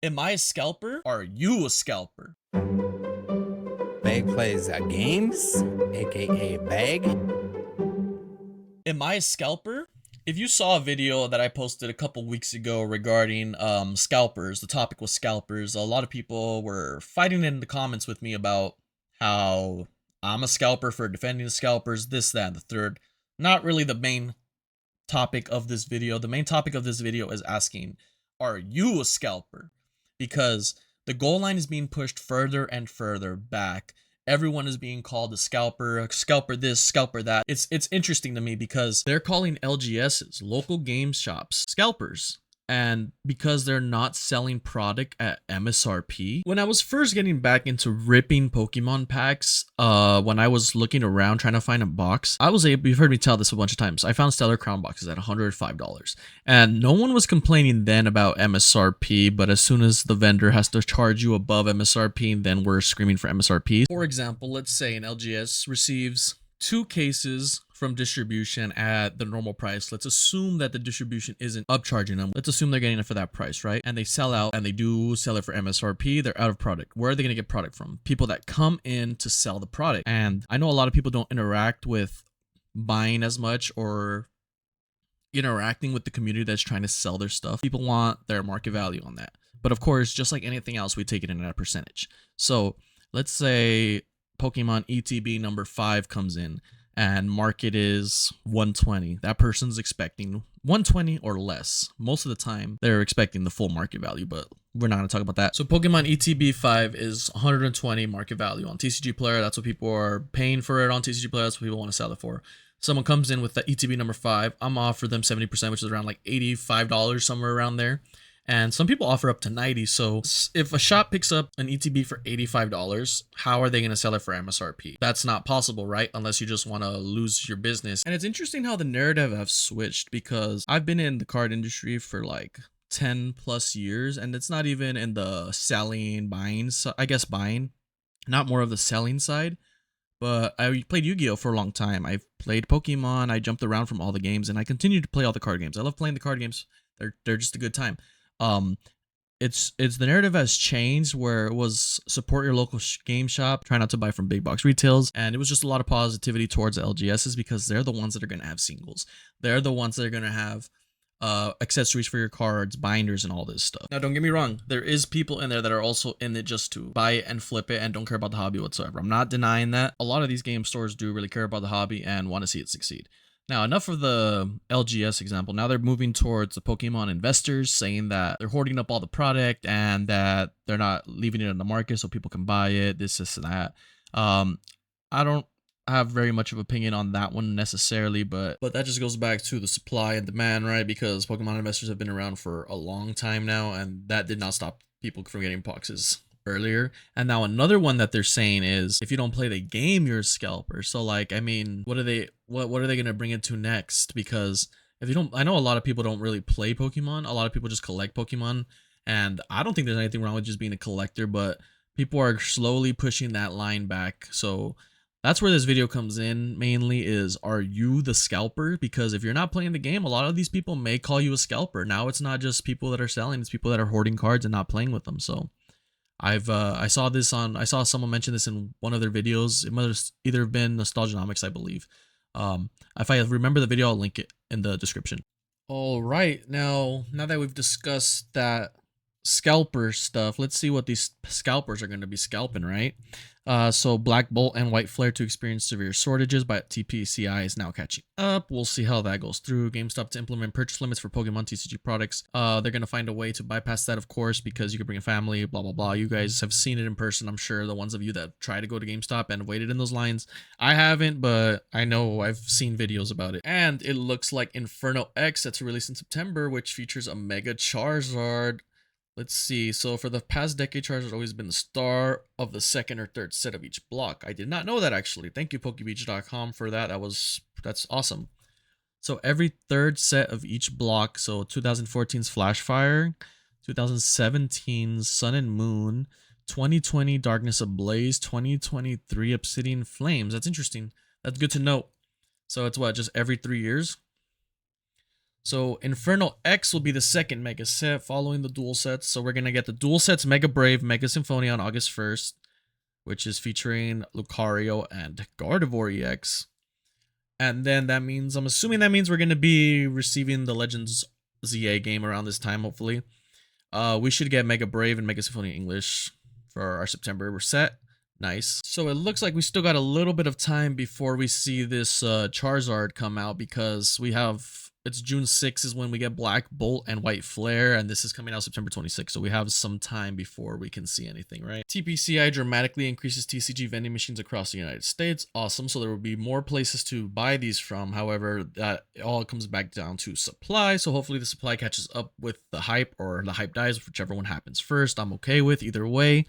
Am I a scalper? Are you a scalper? Bag plays games, aka Bag. Am I a scalper? If you saw a video that I posted a couple weeks ago regarding scalpers, the topic was scalpers. A lot of people were fighting in the comments with me about how I'm a scalper for defending the scalpers, this, that, and the third. Not really the main topic of this video. The main topic of this video is asking, are you a scalper? Because the goal line is being pushed further and further back. Everyone is being called a scalper this, scalper that. It's interesting to me because they're calling LGSs, local game shops, scalpers. And because they're not selling product at MSRP. When I was first getting back into ripping Pokemon packs, when I was looking around trying to find a box, you've heard me tell this a bunch of times, I found Stellar Crown boxes at $105. And no one was complaining then about MSRP, but as soon as the vendor has to charge you above MSRP, then we're screaming for MSRP. For example, let's say an LGS receives 2 cases from distribution at the normal price. Let's assume that the distribution isn't upcharging them. Let's assume they're getting it for that price, right? And they sell out, and they do sell it for MSRP. They're out of product. Where are they going to get product from? People that come in to sell the product. And I know a lot of people don't interact with buying as much or interacting with the community that's trying to sell their stuff. People want their market value on that. But of course, just like anything else, we take it in at a percentage. So let's say Pokemon ETB number 5 comes in and market is 120. That person's expecting 120 or less. Most of the time, they're expecting the full market value, but we're not going to talk about that. So Pokemon ETB 5 is 120 market value on TCG Player. That's what people are paying for it on TCG Player. That's what people want to sell it for. Someone comes in with the ETB number 5. I'm offer them 70%, which is around like $85, somewhere around there. And some people offer up to 90. So if a shop picks up an ETB for $85, how are they going to sell it for MSRP? That's not possible, right? Unless you just want to lose your business. And it's interesting how the narrative have switched, because I've been in the card industry for like 10 plus years, and it's not even in the selling, buying, I guess buying, not more of the selling side. But I played Yu-Gi-Oh for a long time. I've played Pokemon. I jumped around from all the games, and I continue to play all the card games. I love playing the card games. They're just a good time. um it's the narrative has changed, where it was support your local game shop, try not to buy from big box retails, and it was just a lot of positivity towards the LGSs, because they're the ones that are going to have singles. They're the ones that are going to have accessories for your cards, binders, and all this stuff. Now don't get me wrong, there is people in there that are also in it just to buy it and flip it and don't care about the hobby whatsoever. I'm not denying that. A lot of these game stores do really care about the hobby and want to see it succeed. Now, enough of the LGS example. Now they're moving towards the Pokemon investors, saying that they're hoarding up all the product and that they're not leaving it on the market so people can buy it, this, and that. I don't have very much of opinion on that one necessarily, but that just goes back to the supply and demand, right? Because Pokemon investors have been around for a long time now, and that did not stop people from getting boxes earlier. And now another one that they're saying is, if you don't play the game, you're a scalper. So like, I mean, what are they gonna bring it to next? Because if you don't, I know a lot of people don't really play Pokemon. A lot of people just collect Pokemon, and I don't think there's anything wrong with just being a collector, but people are slowly pushing that line back. So that's where this video comes in mainly, is, are you the scalper? Because if you're not playing the game, a lot of these people may call you a scalper. Now it's not just people that are selling, it's people that are hoarding cards and not playing with them. So I saw someone mention this in one of their videos. It must have either been Nostalgianomics, I believe. If I remember the video, I'll link it in the description. All right, now that we've discussed that scalper stuff, let's see what these scalpers are going to be scalping, right? So Black Bolt and White Flare to experience severe shortages, but TPCI is now catching up. We'll see how that goes through. GameStop to implement purchase limits for Pokemon TCG products. They're going to find a way to bypass that, of course, because you can bring a family, blah, blah, blah. You guys have seen it in person, I'm sure, the ones of you that try to go to GameStop and waited in those lines. I haven't, but I know I've seen videos about it. And it looks like Inferno X, that's released in September, which features a Mega Charizard. Let's see. So for the past decade, Charizard has always been the star of the second or third set of each block. I did not know that, actually. Thank you, Pokebeach.com, for that. That's awesome. So every third set of each block. So 2014's Flashfire, 2017's Sun and Moon, 2020 Darkness Ablaze, 2023 Obsidian Flames. That's interesting. That's good to know. So it's what, just every 3 years? So Inferno X will be the second mega set following the dual sets. So we're going to get the dual sets Mega Brave, Mega Symphonia on August 1st, which is featuring Lucario and Gardevoir EX. And then that means, I'm assuming that means we're going to be receiving the Legends ZA game around this time, hopefully. We should get Mega Brave and Mega Symphonia English for our September set. Nice. So it looks like we still got a little bit of time before we see this Charizard come out, because we have, it's June 6th is when we get Black Bolt and White Flare, and this is coming out September 26th, so we have some time before we can see anything, right? TPCI dramatically increases TCG vending machines across the United States. Awesome. So there will be more places to buy these from. However, that all comes back down to supply, so hopefully the supply catches up with the hype, or the hype dies, whichever one happens first. I'm okay with either way.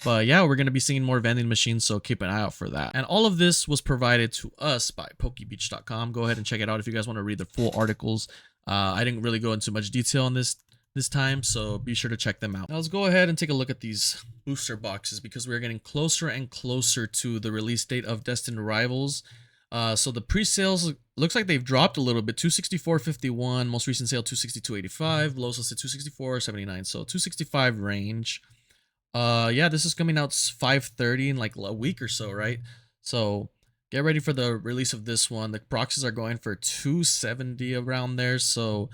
But yeah, we're going to be seeing more vending machines, so keep an eye out for that. And all of this was provided to us by PokeBeach.com. Go ahead and check it out if you guys want to read the full articles. I didn't really go into much detail on this time, so be sure to check them out. Now let's go ahead and take a look at these booster boxes, because we're getting closer and closer to the release date of Destined Rivals. So the pre-sales looks like they've dropped a little bit. 264.51, most recent sale 262.85, lowest listed 264.79, so 265 range. Yeah, this is coming out 5:30 in like a week or so, right? So get ready for the release of this one. The boxes are going for 270 around there. So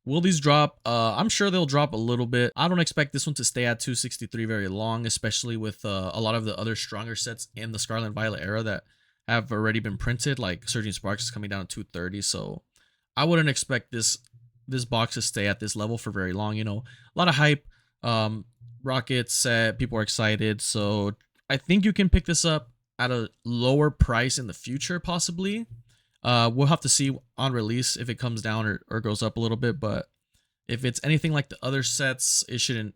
will these drop? I'm sure they'll drop a little bit. I don't expect this one to stay at 263 very long, especially with a lot of the other stronger sets in the Scarlet Violet-era that have already been printed, like Surging Sparks is coming down at 230. So I wouldn't expect this box to stay at this level for very long. You know, a lot of hype. Rocket set, people are excited, so I think you can pick this up at a lower price in the future, possibly. We'll have to see on release if it comes down or goes up a little bit, but if it's anything like the other sets, it shouldn't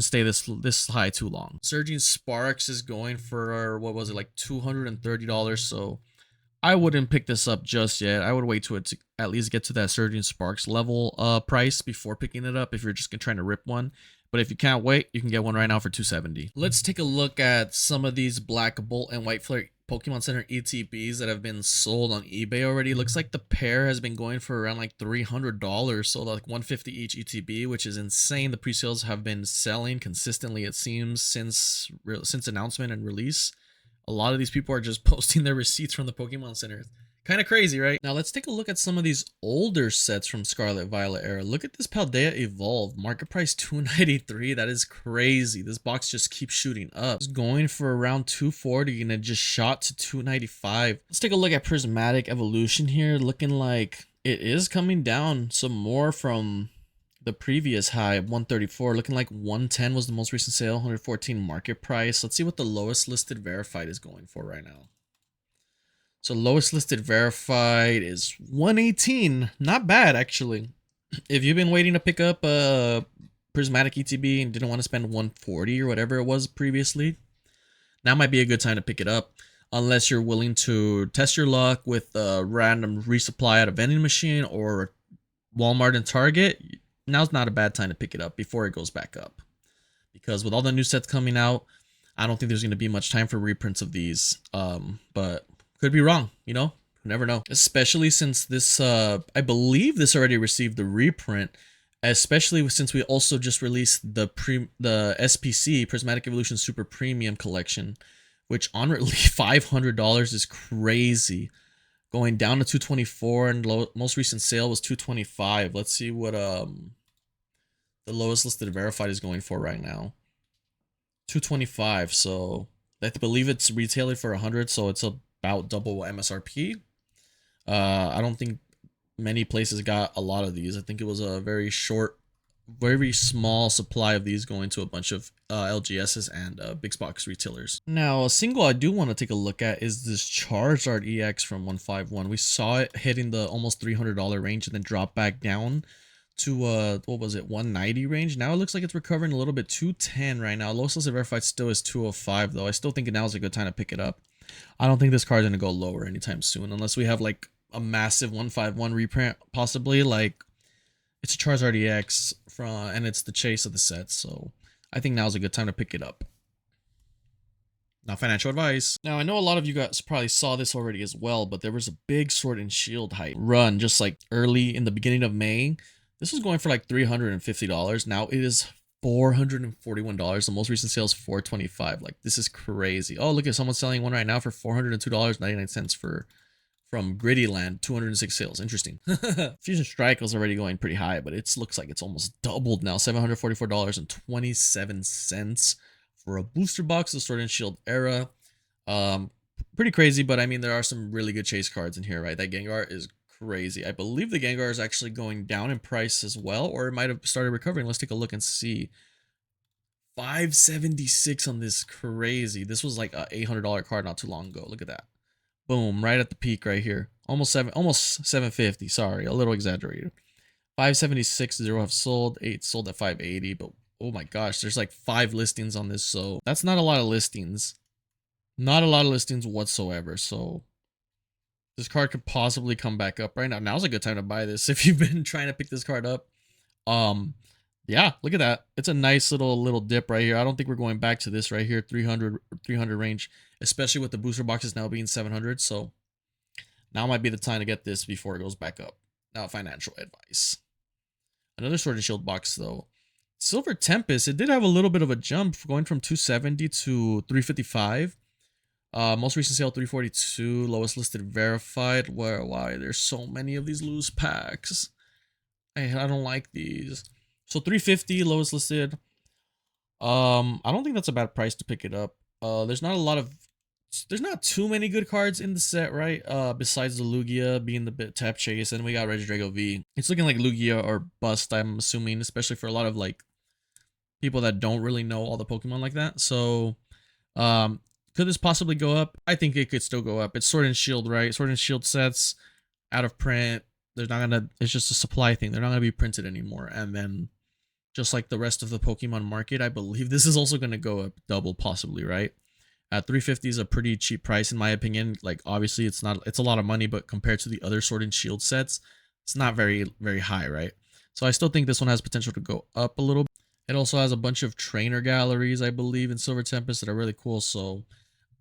stay this high too long. Surging Sparks is going for, what was it, like $230, so I wouldn't pick this up just yet. I would wait to at least get to that Surging Sparks level price before picking it up if you're just trying to rip one. But if you can't wait, you can get one right now for $270. Let's take a look at some of these Black Bolt and White Flare Pokemon Center ETBs that have been sold on eBay already. Looks like the pair has been going for around like $300, so like $150 each ETB, which is insane. The pre-sales have been selling consistently, it seems, since announcement and release. A lot of these people are just posting their receipts from the Pokemon Center. Kind of crazy, right? Now let's take a look at some of these older sets from Scarlet Violet-era. Look at this Paldea Evolved. Market price $293. That is crazy. This box just keeps shooting up. It's going for around $240 and it just shot to $295. Let's take a look at Prismatic Evolution here. Looking like it is coming down some more from the previous high of 134. Looking like 110 was the most recent sale, 114 market price. Let's see what the lowest listed verified is going for right now. So lowest listed verified is 118. Not bad, actually. If you've been waiting to pick up a Prismatic ETB and didn't want to spend 140 or whatever it was previously, now might be a good time to pick it up. Unless you're willing to test your luck with a random resupply at a vending machine or Walmart and Target, now's not a bad time to pick it up before it goes back up. Because with all the new sets coming out, I don't think there's going to be much time for reprints of these. But could be wrong, you know? You never know. Especially since this, I believe this already received the reprint. Especially since we also just released the SPC, Prismatic Evolution Super Premium Collection. Which on release, $500 is crazy. Going down to 224 and most recent sale was 225. Let's see what the lowest listed verified is going for right now. 225. So I believe it's retailing for 100, so it's about double MSRP. I don't think many places got a lot of these. I think it was a very small supply of these going to a bunch of LGSs and big box retailers. Now, a single I do want to take a look at is this Charizard EX from 151. We saw it hitting the almost $300 range and then drop back down to what was it, 190 range. Now it looks like it's recovering a little bit, 210 right now. Lowest listed verified still is 205 though. I still think now is a good time to pick it up. I don't think this card's gonna go lower anytime soon unless we have like a massive 151 reprint, possibly. Like, it's a Charizard EX and it's the chase of the set, so I think now's a good time to pick it up. Not financial advice. Now, I know a lot of you guys probably saw this already as well, but there was a big Sword and Shield hype run just like early in the beginning of May. This was going for like $350. Now it is $441. The most recent sale is $425. Like, this is crazy. Oh, look at someone selling one right now for $402.99 from Gritty Land, 206 sales. Interesting. Fusion Strike was already going pretty high, but it looks like it's almost doubled now. $744.27 for a booster box of Sword and Shield era. Pretty crazy, but I mean, there are some really good chase cards in here, right? That Gengar is crazy. I believe the Gengar is actually going down in price as well, or it might have started recovering. Let's take a look and see. 576 on this, crazy. This was like a $800 card not too long ago. Look at that. Boom, right at the peak right here. Almost 750. Sorry, a little exaggerated. 576, 0 have sold, 8 sold at 580, but oh my gosh, there's like 5 listings on this, so that's not a lot of listings. Not a lot of listings whatsoever, so this card could possibly come back up right now. Now's a good time to buy this if you've been trying to pick this card up. Yeah, look at that. It's a nice little dip right here. I don't think we're going back to this right here, 300 range, especially with the booster boxes now being 700. So now might be the time to get this before it goes back up. Now, financial advice. Another Sword and Shield box though. Silver Tempest, it did have a little bit of a jump going from 270 to 355. Most recent sale 342, lowest listed verified. Why there's so many of these loose packs. I don't like these. So 350 lowest listed. I don't think that's a bad price to pick it up. There's not too many good cards in the set, right? Besides the Lugia being the bit tap chase, and we got Regidrago V. It's looking like Lugia or bust, I'm assuming, especially for a lot of like people that don't really know all the Pokemon like that. So could this possibly go up? I think it could still go up. It's Sword and Shield, right? Sword and Shield sets out of print. They're not gonna, it's just a supply thing. They're not gonna be printed anymore. And then just like the rest of the Pokemon market, I believe this is also gonna go up double, possibly, right? At 350 is a pretty cheap price in my opinion. Like, obviously it's a lot of money, but compared to the other Sword and Shield sets, it's not very high, right? So I still think this one has potential to go up a little bit. It also has a bunch of trainer galleries, I believe, in Silver Tempest that are really cool. So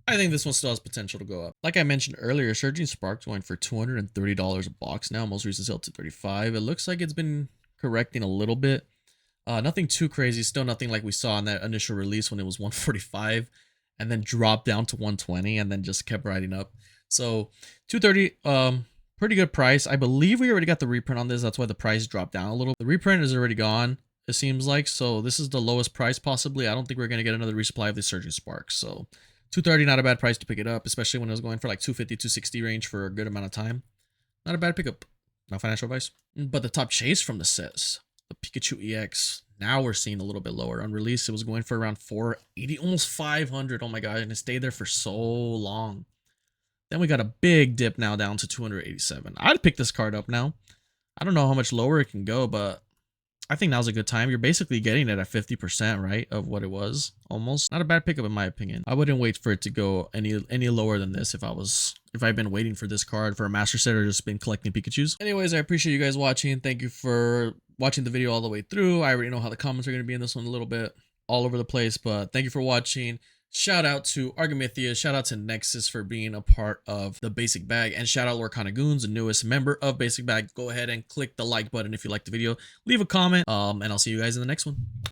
I think this one still has potential to go up. Like I mentioned earlier, Surging Spark's going for $230 a box now. Most recent sale to $35. It looks like it's been correcting a little bit. Nothing too crazy. Still nothing like we saw in that initial release when it was $145 and then dropped down to $120 and then just kept riding up. So $230, pretty good price. I believe we already got the reprint on this. That's why the price dropped down a little. The reprint is already gone, it seems like. So this is the lowest price possibly. I don't think we're going to get another resupply of the Surging Sparks. So $230, not a bad price to pick it up, especially when it was going for like $250, $260 range for a good amount of time. Not a bad pickup. Not financial advice. But the top chase from the sets, the Pikachu EX, now we're seeing a little bit lower. On release, it was going for around 480, almost 500. Oh my god, and it stayed there for so long. Then we got a big dip now down to 287. I'd pick this card up now. I don't know how much lower it can go, but I think now's a good time. You're basically getting it at 50%, right, of what it was, almost. Not a bad pickup in my opinion. I wouldn't wait for it to go any lower than this if I've been waiting for this card for a master set or just been collecting Pikachus. Anyways, I appreciate you guys watching. Thank you for watching the video all the way through. I already know how the comments are going to be in this one a little bit all over the place, but thank you for watching. Shout out to Argamithia, shout out to Nexus for being a part of the Basic Bag, and shout out Lorcana Goons, the newest member of Basic Bag. Go ahead and click the like button if you liked the video. Leave a comment, and I'll see you guys in the next one.